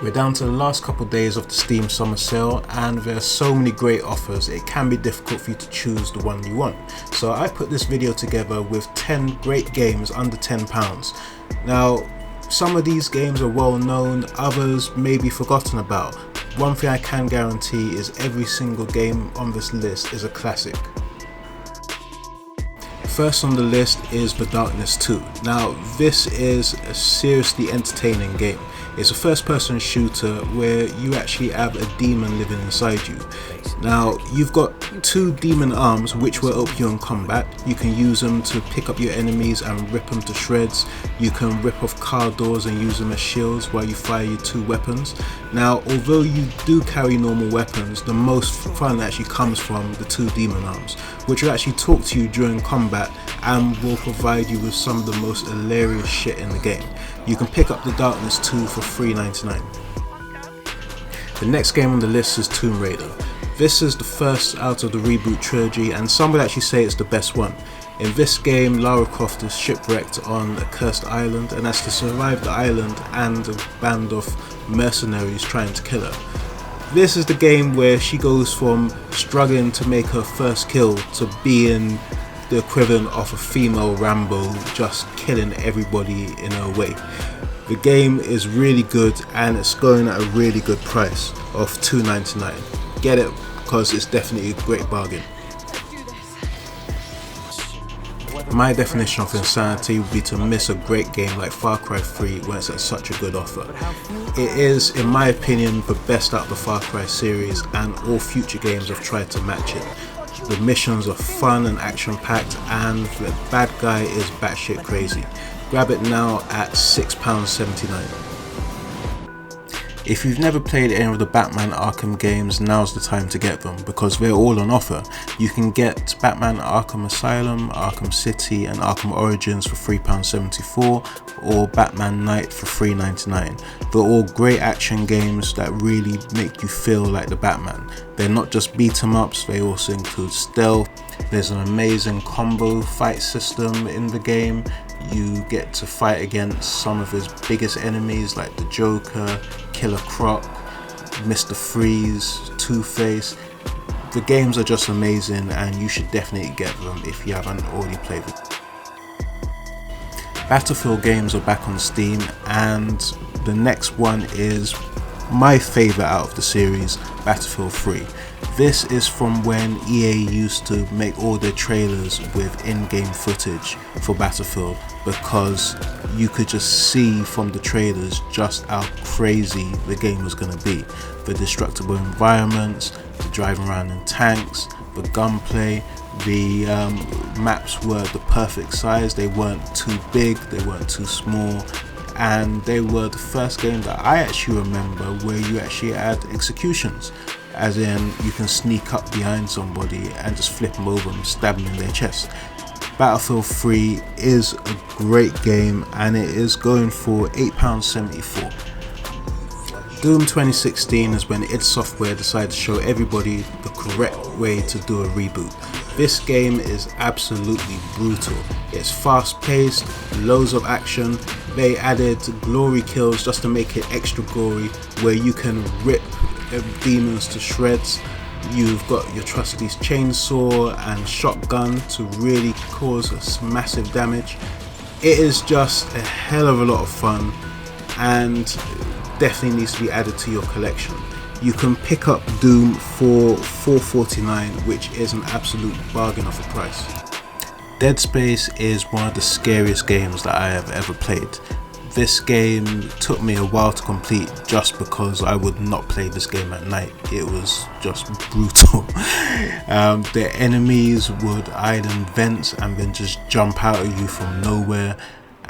We're down to the last couple days of the Steam summer sale, and there are so many great offers it can be difficult for you to choose the one you want. So I put this video together with 10 great games under £10. Now some of these games are well known, others may be forgotten about. One thing I can guarantee is every single game on this list is a classic. First on the list is The Darkness 2. Now this is a seriously entertaining game. It's a first person shooter where you actually have a demon living inside you. Now you've got 2 demon arms which will help you in combat. You can use them to pick up your enemies and rip them to shreds. You can rip off car doors and use them as shields while you fire your 2 weapons. Now although you do carry normal weapons, the most fun actually comes from the 2 demon arms, which will actually talk to you during combat and will provide you with some of the most hilarious shit in the game. You can pick up The Darkness 2 for $3.99. The next game on the list is Tomb Raider. This is the first out of the reboot trilogy, and some would actually say it's the best one. In this game, Lara Croft is shipwrecked on a cursed island and has to survive the island and a band of mercenaries trying to kill her. This is the game where she goes from struggling to make her first kill to being the equivalent of a female Rambo, just killing everybody in her way. The game is really good and it's going at a really good price of $2.99. Get it because it's definitely a great bargain. My definition of insanity would be to miss a great game like Far Cry 3 when it's at such a good offer. It is, in my opinion, the best out of the Far Cry series, and all future games have tried to match it. The missions are fun and action packed, and the bad guy is batshit crazy. Grab it now at £6.79. If you've never played any of the Batman Arkham games, now's the time to get them because they're all on offer. You can get Batman Arkham Asylum, Arkham City and Arkham Origins for £3.74 or Batman Knight for $3.99. They're all great action games that really make you feel like the Batman. They're not just beat 'em ups, they also include stealth. There's an amazing combo fight system in the game. You get to fight against some of his biggest enemies like the Joker, Killer Croc, Mr. Freeze, Two-Face. The games are just amazing and you should definitely get them if you haven't already played them. Battlefield games are back on Steam, and the next one is my favourite out of the series, Battlefield 3. This is from when EA used to make all their trailers with in-game footage for Battlefield, because you could just see from the trailers just how crazy the game was going to be. The destructible environments, the driving around in tanks, the gunplay, the maps were the perfect size. They weren't too big, they weren't too small, and they were the first game that I actually remember where you actually had executions, as in you can sneak up behind somebody and just flip them over and stab them in their chest. Battlefield 3 is a great game and it is going for £8.74. Doom 2016 is when id Software decided to show everybody the correct way to do a reboot. This game is absolutely brutal. It's fast paced, loads of action. They added glory kills just to make it extra gory, where you can rip demons to shreds. You've got your trusty chainsaw and shotgun to really cause massive damage. It is just a hell of a lot of fun and definitely needs to be added to your collection. You can pick up Doom for $4.49, which is an absolute bargain of a price. Dead Space is one of the scariest games that I have ever played. This game took me a while to complete just because I would not play this game at night. It was just brutal. The enemies would hide in vents and then just jump out at you from nowhere.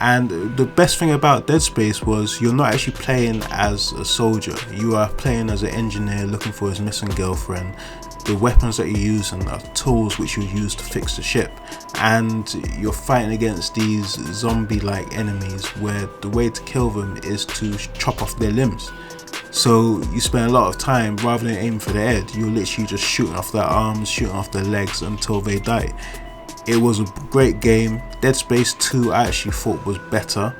And the best thing about Dead Space was you're not actually playing as a soldier, you are playing as an engineer looking for his missing girlfriend. The weapons that you're using are tools which you use to fix the ship, and you're fighting against these zombie-like enemies where the way to kill them is to chop off their limbs. So you spend a lot of time, rather than aiming for their head, you're literally just shooting off their arms, shooting off their legs until they die. It was a great game. Dead Space 2 I actually thought was better.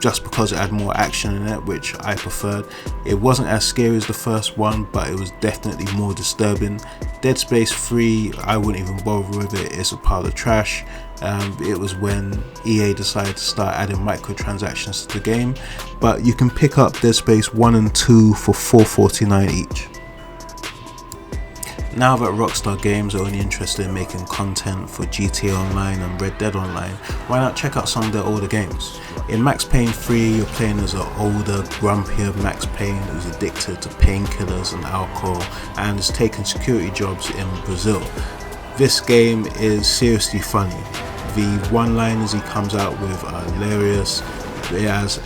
just because it had more action in it, which I preferred. It wasn't as scary as the first one, but it was definitely more disturbing. Dead Space 3, I wouldn't even bother with it. It's a pile of trash. It was when EA decided to start adding microtransactions to the game, but you can pick up Dead Space 1 and 2 for $4.49 each. Now that Rockstar Games are only interested in making content for GTA Online and Red Dead Online, why not check out some of their older games? In Max Payne 3, you're playing as an older, grumpier Max Payne who's addicted to painkillers and alcohol and is taking security jobs in Brazil. This game is seriously funny. The one-liners he comes out with are hilarious. It has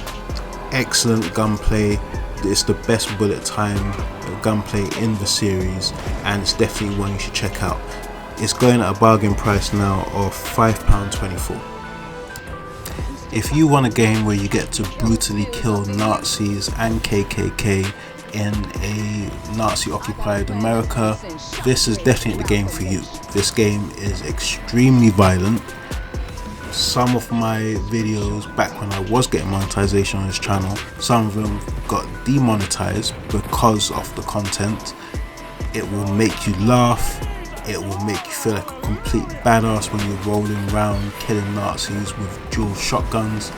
excellent gunplay. It's the best bullet time gunplay in the series, and it's definitely one you should check out. It's going at a bargain price now of £5.24. If you want a game where you get to brutally kill Nazis and KKK in a Nazi occupied America, this is definitely the game for you. This game is extremely violent. Some of my videos back when I was getting monetization on this channel, some of them got demonetized because of the content. It will make you laugh, it will make you feel like a complete badass when you're rolling around killing Nazis with dual shotguns.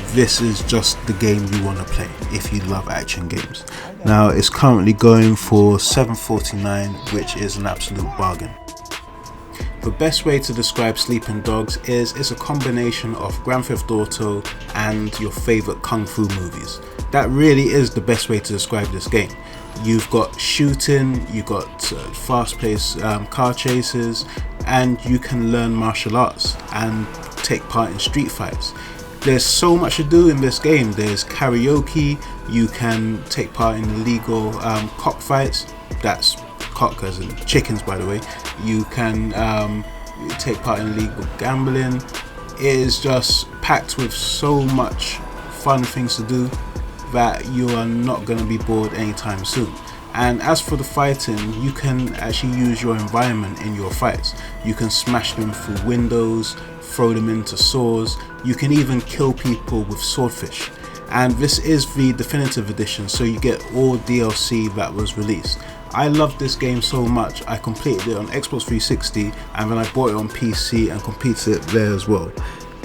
This is just the game you want to play if you love action games. Now it's currently going for $7.49, which is an absolute bargain. The best way to describe Sleeping Dogs is it's a combination of Grand Theft Auto and your favorite kung fu movies. That really is the best way to describe this game. You've got shooting, you've got fast-paced car chases, and you can learn martial arts and take part in street fights. There's so much to do in this game. There's karaoke, you can take part in illegal cockfights. That's cock as in chickens, by the way. You can take part in illegal gambling. It is just packed with so much fun things to do that you are not going to be bored anytime soon. And as for the fighting, you can actually use your environment in your fights. You can smash them through windows, throw them into saws. You can even kill people with swordfish. And this is the definitive edition, so you get all DLC that was released. I love this game so much, I completed it on Xbox 360 and then I bought it on PC and completed it there as well.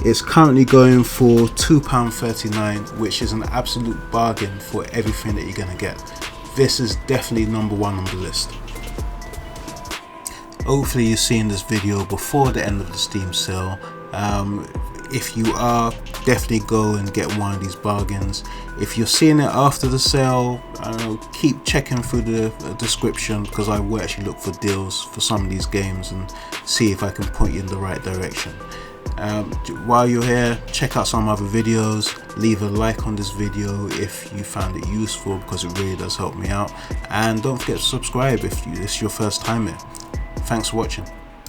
It's currently going for £2.39, which is an absolute bargain for everything that you're going to get. This is definitely number one on the list. Hopefully you've seen this video before the end of the Steam sale. If you are, definitely go and get one of these bargains. If you're seeing it after the sale, I don't know, keep checking through the description, because I will actually look for deals for some of these games and see if I can point you in the right direction. While you're here, check out some other videos, leave a like on this video if you found it useful, because it really does help me out, and don't forget to subscribe if it's your first time here. Thanks for watching.